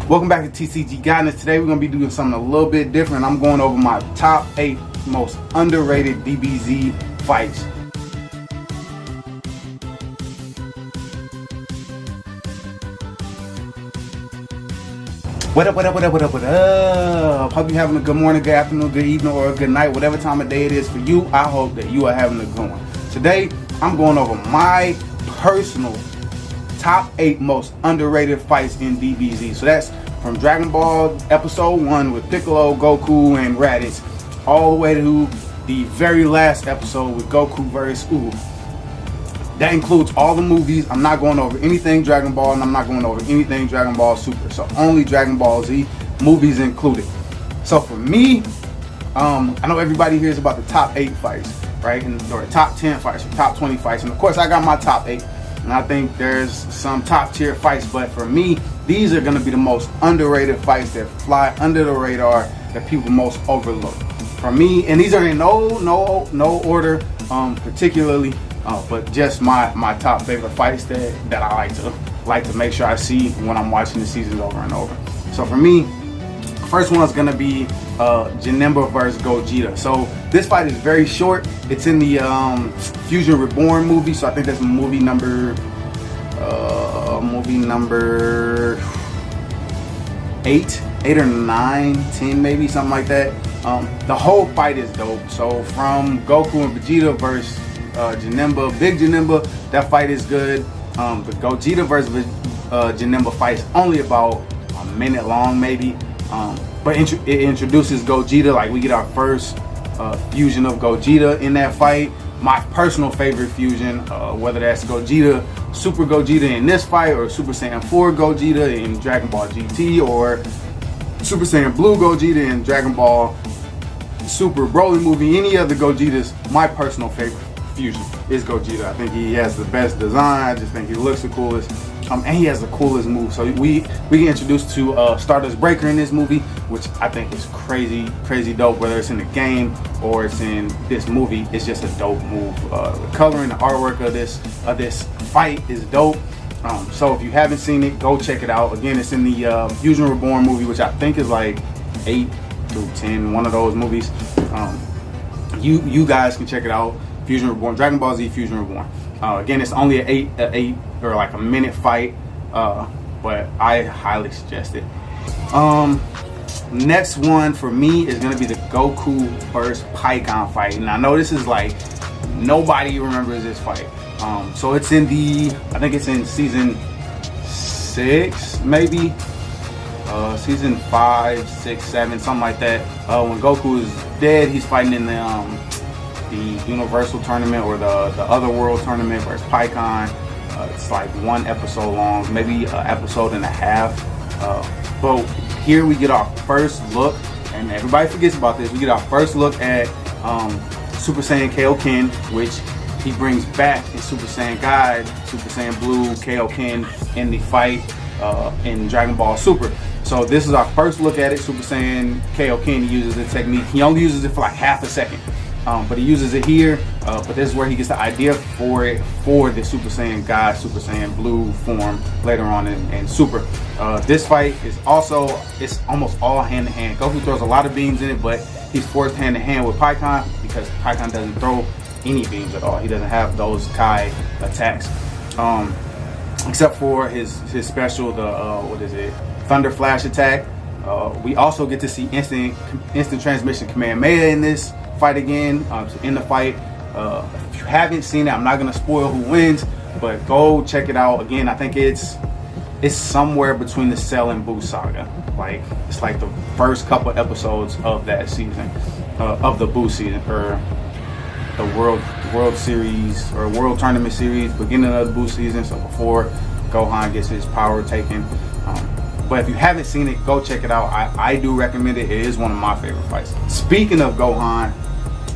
Welcome back to TCG Guidance. Today we're going to be doing something a little bit different. I'm going over my top 8 most underrated DBZ fights. What up? Hope you're having a good morning, good afternoon, good evening, or a good night, whatever time of day it is for you. I hope that you are having a good one. Today, I'm going over my personal top 8 most underrated fights in DBZ. So that's from Dragon Ball Episode 1 with Piccolo, Goku, and Raditz, all the way to the very last episode with Goku versus Ooh. That includes all the movies. I'm not going over anything Dragon Ball, and I'm not going over anything Dragon Ball Super. So only Dragon Ball Z, movies included. So for me, I know everybody hears about the top 8 fights, right? Or top 10 fights, or top 20 fights. And of course, I got my top 8. And I think there's some top tier fights, but for me, these are going to be the most underrated fights that fly under the radar, that people most overlook. For me, and these are in no order, particularly, but just my top favorite fights that I like to make sure I see when I'm watching the seasons over and over. So for me, first one is going to be Janemba versus Gogeta. So this fight is very short. It's in the Fusion Reborn movie, so I think that's movie number 8 or 9, 10 maybe, something like that. The whole fight is dope. So from Goku and Vegeta versus Janemba, Big Janemba, that fight is good. The Gogeta versus Janemba fight is only about a minute long maybe. But it introduces Gogeta, like we get our first fusion of Gogeta in that fight. My personal favorite fusion, whether that's Gogeta, Super Gogeta in this fight, or Super Saiyan 4 Gogeta in Dragon Ball GT, or Super Saiyan Blue Gogeta in Dragon Ball Super Broly movie, any other Gogetas, my personal favorite fusion is Gogeta. I think he has the best design. I just think he looks the coolest. And he has the coolest move. So we get introduced to Stardust Breaker in this movie, which I think is crazy dope. Whether it's in the game or it's in this movie, it's just a dope move. The coloring, the artwork of this fight is dope. So if you haven't seen it, go check it out. Again, it's in the Fusion Reborn movie, which I think is like 8 through 10, one of those movies. You guys can check it out. Fusion Reborn, Dragon Ball Z Fusion Reborn. Again, it's only an 8 or like a minute fight, but I highly suggest it. Next one for me is gonna be the Goku versus Piccolo fight, and I know this is like nobody remembers this fight. So it's in I think it's in season 6, maybe. Season 5, 6, 7, something like that. When Goku is dead, he's fighting in the Universal Tournament or the Other World Tournament versus Piccolo. It's like 1 episode long, maybe an episode and a half. But here we get our first look, and everybody forgets about this. We get our first look at Super Saiyan Kaioken, which he brings back in Super Saiyan Guide, Super Saiyan Blue, Kaioken in the fight in Dragon Ball Super. So this is our first look at it. Super Saiyan Kaioken, he uses the technique. He only uses it for like half a second. But he uses it here, but this is where he gets the idea for it for the Super Saiyan Guy, Super Saiyan Blue form later on in Super. This fight is it's almost all hand to hand. Goku throws a lot of beams in it, but he's forced hand to hand with Piccolo because Piccolo doesn't throw any beams at all. He doesn't have those Kai attacks, except for his special, the Thunder Flash attack. We also get to see instant transmission Kamehameha in this fight again, in the fight. If you haven't seen it, I'm not gonna spoil who wins, but go check it out. Again, I think it's somewhere between the Cell and Buu saga. Like it's like the first couple episodes of that season, of the Buu season, or the World Series or World Tournament series, beginning of the Buu season. So before Gohan gets his power taken. But if you haven't seen it, go check it out. I do recommend it. It is one of my favorite fights. Speaking of Gohan,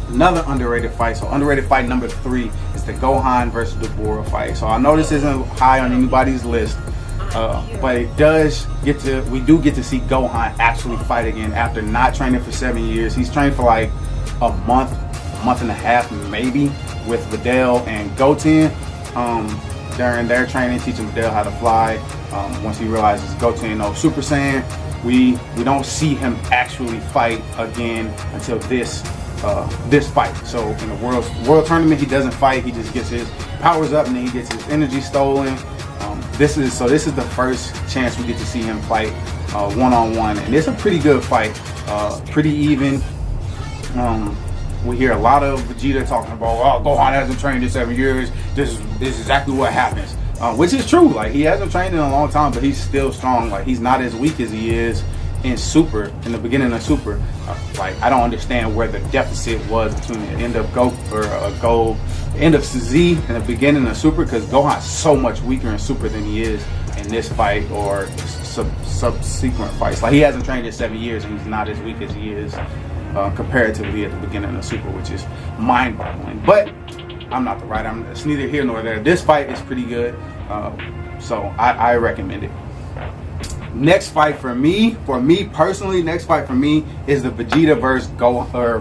another underrated fight. So underrated fight number 3 is the Gohan versus Dabura fight. So I know this isn't high on anybody's list, but we do get to see Gohan actually fight again after not training for 7 years. He's trained for like a month and a half maybe with Videl and Goten during their training, teaching Videl how to fly. Once he realizes Goten no Super Saiyan, we don't see him actually fight again until this fight. So in the world tournament, he doesn't fight. He just gets his powers up and then he gets his energy stolen. This is the first chance we get to see him fight one-on-one, and it's a pretty good fight, pretty even. We hear a lot of Vegeta talking about, oh, Gohan hasn't trained in 7 years. This is exactly what happens, which is true. Like, he hasn't trained in a long time, but he's still strong. Like, he's not as weak as he is in Super, in the beginning of Super. Like, I don't understand where the deficit was between the end of end of Z and the beginning of Super, because Gohan's so much weaker in Super than he is in this fight or subsequent fights. Like, he hasn't trained in 7 years and he's not as weak as he is comparatively at the beginning of Super, which is mind-boggling. But I'm not the writer. It's neither here nor there. This fight is pretty good, so I recommend it. Next fight for me personally, is the Vegeta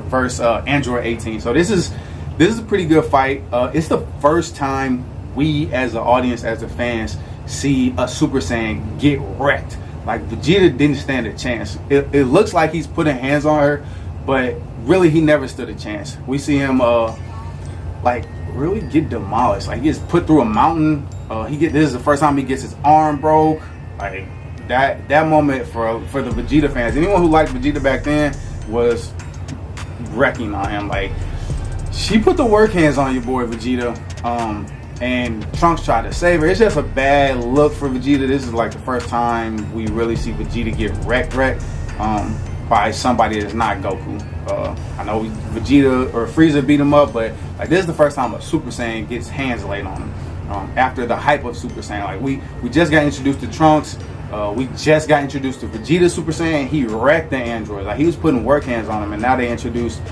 versus Android 18. So this is a pretty good fight. It's the first time we, as the audience, as the fans, see a Super Saiyan get wrecked. Like, Vegeta didn't stand a chance. It looks like he's putting hands on her, but really he never stood a chance. We see him like really get demolished. Like, he gets put through a mountain. This is the first time he gets his arm broke. Like, that moment for the Vegeta fans, anyone who liked Vegeta back then, was wrecking on him. Like, she put the work hands on your boy Vegeta, and Trunks tried to save her. It's just a bad look for Vegeta. This is like the first time we really see Vegeta get wrecked by somebody that's not Goku. I know Vegeta or Frieza beat him up, but like, this is the first time a Super Saiyan gets hands laid on him. After the hype of Super Saiyan, like, we just got introduced to Trunks. We just got introduced to Vegeta Super Saiyan. He wrecked the androids. Like, he was putting work hands on him, and now they introduced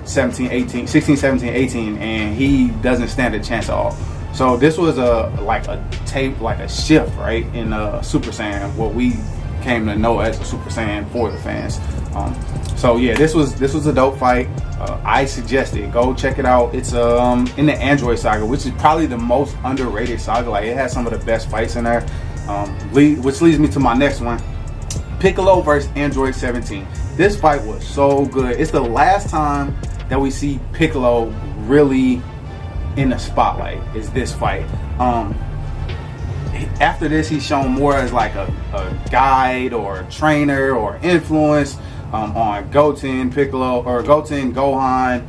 16, 17, 18, and he doesn't stand a chance at all. So this was a shift, right, in Super Saiyan, what we came to know as a Super Saiyan for the fans. So yeah, this was a dope fight. I suggest it. Go check it out. It's in the Android saga, which is probably the most underrated saga. Like, it has some of the best fights in there. Which leads me to my next one, Piccolo versus Android 17. This fight was so good. It's the last time that we see Piccolo really in the spotlight, is this fight. After this, he's shown more as like a guide or a trainer or influence on Goten, Piccolo, or Goten, Gohan,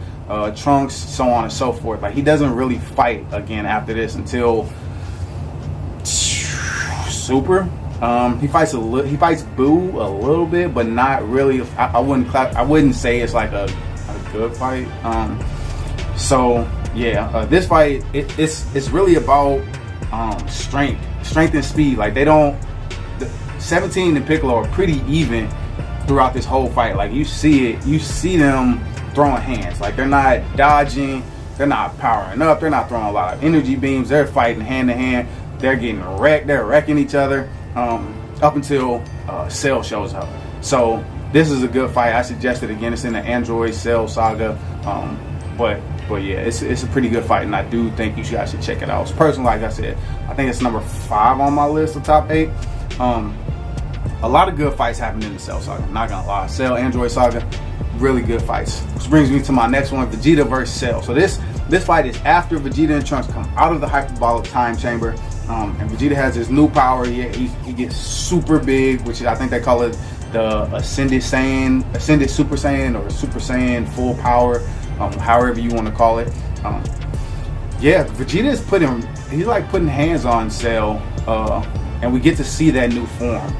Trunks, so on and so forth. Like, he doesn't really fight again after this until Super. He fights Boo a little bit, but not really. I wouldn't say it's like a good fight. So yeah, this fight it's really about strength and speed. Like, 17 and Piccolo are pretty even throughout this whole fight. Like, you see them throwing hands. Like, they're not dodging, they're not powering up, they're not throwing a lot of energy beams. They're fighting hand to hand. They're getting wrecked. They're wrecking each other up until Cell shows up. So this is a good fight. I suggest it again. It's in the Android Cell saga. But yeah, it's a pretty good fight, and I do think you guys should check it out. Personally, like I said, I think it's number 5 on my list of top 8. A lot of good fights happened in the Cell saga. I'm not gonna lie. Cell Android saga, really good fights. Which brings me to my next one, Vegeta versus Cell. So this fight is after Vegeta and Trunks come out of the hyperbolic time chamber. And Vegeta has his new power. He gets super big, which I think they call it the Ascended Super Saiyan, or Super Saiyan full power, however you want to call it. Yeah, Vegeta is putting hands on Cell, and we get to see that new form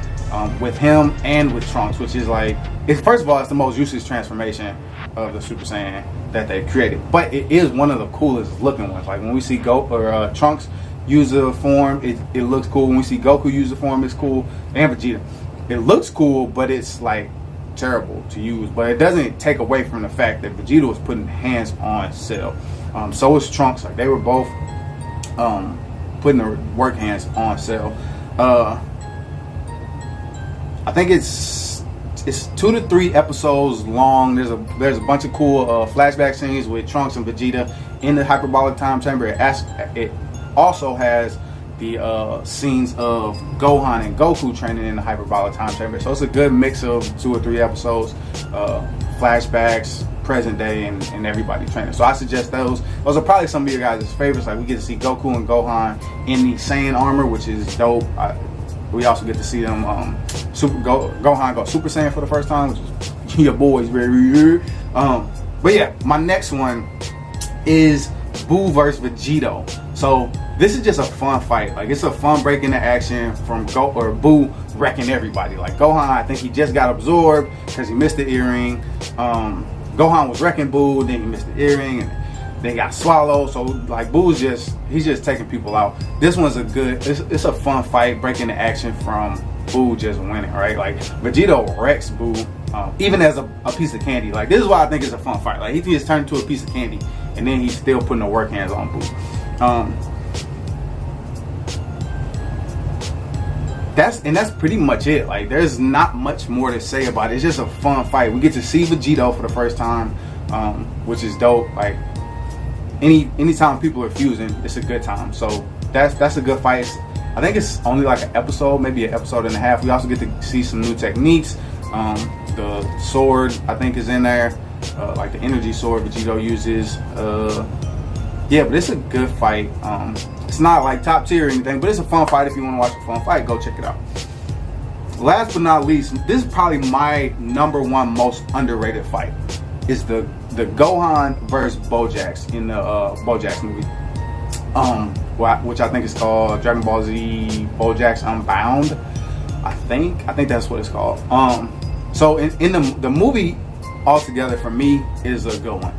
with him and with Trunks, which is like, first of all, it's the most useless transformation of the Super Saiyan that they created, but it is one of the coolest looking ones. Like, when we see Trunks use the form, it looks cool. When we see Goku use the form, it's cool. And Vegeta, it looks cool, but it's like terrible to use. But it doesn't take away from the fact that Vegeta was putting hands on Cell. So was Trunks. Like, they were both putting their work hands on Cell. I think it's 2 to 3 episodes long. There's a bunch of cool flashback scenes with Trunks and Vegeta in the hyperbolic time chamber. It also has the scenes of Gohan and Goku training in the hyperbolic time chamber. So it's a good mix of 2 or 3 episodes, flashbacks, present day, and everybody training. So I suggest those. Those are probably some of your guys' favorites. Like, we get to see Goku and Gohan in the Saiyan armor, which is dope. We also get to see them Gohan go Super Saiyan for the first time, which is your boys very weird. But yeah, my next one is Buu versus Vegeta. So this is just a fun fight. Like, it's a fun break into action from Buu wrecking everybody. Like, Gohan, I think he just got absorbed because he missed the earring. Gohan was wrecking Buu, then he missed the earring, and then he got swallowed. So like, Buu's he's just taking people out. This one's it's a fun fight, breaking the action from Buu just winning, right? Like, Vegeta wrecks Buu, even as a piece of candy. Like, this is why I think it's a fun fight. Like, he just turned into a piece of candy, and then he's still putting the work hands on Buu. That's pretty much it. Like, there's not much more to say about it. It's just a fun fight. We get to see Vegeta for the first time, which is dope. Like, anytime people are fusing, it's a good time. So that's a good fight. I think it's only like an episode, maybe an episode and a half. We also get to see some new techniques. The sword, I think, is in there, like the energy sword Vegeta uses. Yeah, but it's a good fight. It's not like top tier or anything, but it's a fun fight. If you want to watch a fun fight, go check it out. Last but not least, this is probably my #1 most underrated fight. Is the Gohan versus Bojax in the Bojax movie, which I think is called Dragon Ball Z Bojax Unbound. I think that's what it's called. So in the movie altogether, for me, is a good one.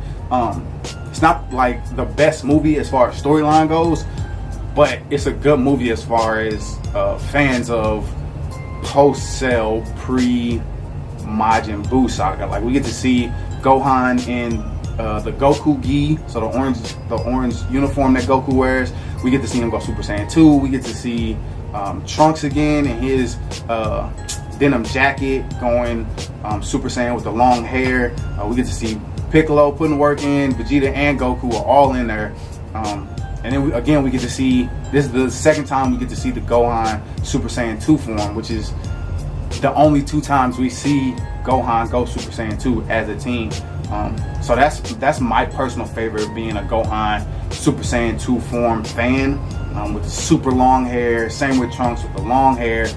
It's not like the best movie as far as storyline goes, but it's a good movie as far as fans of post-Cell, pre-Majin Buu saga. Like, we get to see Gohan in the Goku gi, so the orange uniform that Goku wears. We get to see him go Super Saiyan 2. We get to see Trunks again in his denim jacket going Super Saiyan with the long hair. We get to see Piccolo putting work in. Vegeta and Goku are all in there. And then we get to see, this is the second time we get to see the Gohan Super Saiyan 2 form, which is the only 2 times we see Gohan go Super Saiyan 2 as a team. So that's my personal favorite, being a Gohan Super Saiyan 2 form fan, with the super long hair. Same with Trunks with the long hair,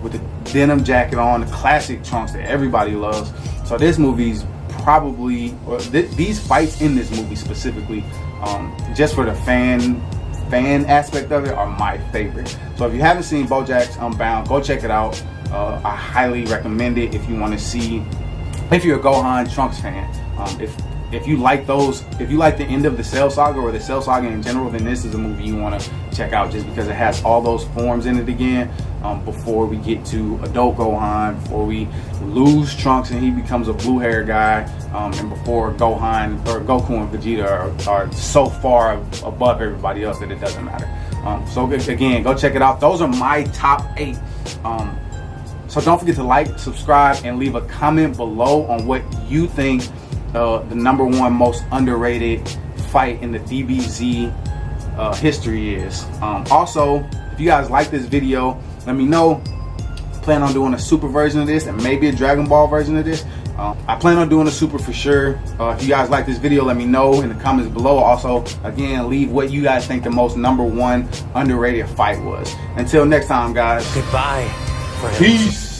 with the denim jacket on, the classic Trunks that everybody loves. So this movie's probably, these fights in this movie specifically, just for the fan aspect of it, are my favorite. So if you haven't seen Bojack Unbound, go check it out. I highly recommend it if you want to see, if you're a Gohan Trunks fan. If you like the end of the Cell Saga or the Cell Saga in general, then this is a movie you want to check out, just because it has all those forms in it again, before we get to adult Gohan, before we lose Trunks and he becomes a blue hair guy, and before Gohan or Goku and Vegeta are so far above everybody else that it doesn't matter. So again, go check it out. Those are my top 8. So don't forget to like, subscribe, and leave a comment below on what you think the #1 most underrated fight in the DBZ history is. Also, if you guys like this video, let me know. Plan on doing a Super version of this and maybe a Dragon Ball version of this. I plan on doing a Super for sure. If you guys like this video, let me know in the comments below. Also, again, leave what you guys think the most #1 underrated fight was. Until next time, guys. Goodbye, friends. Peace.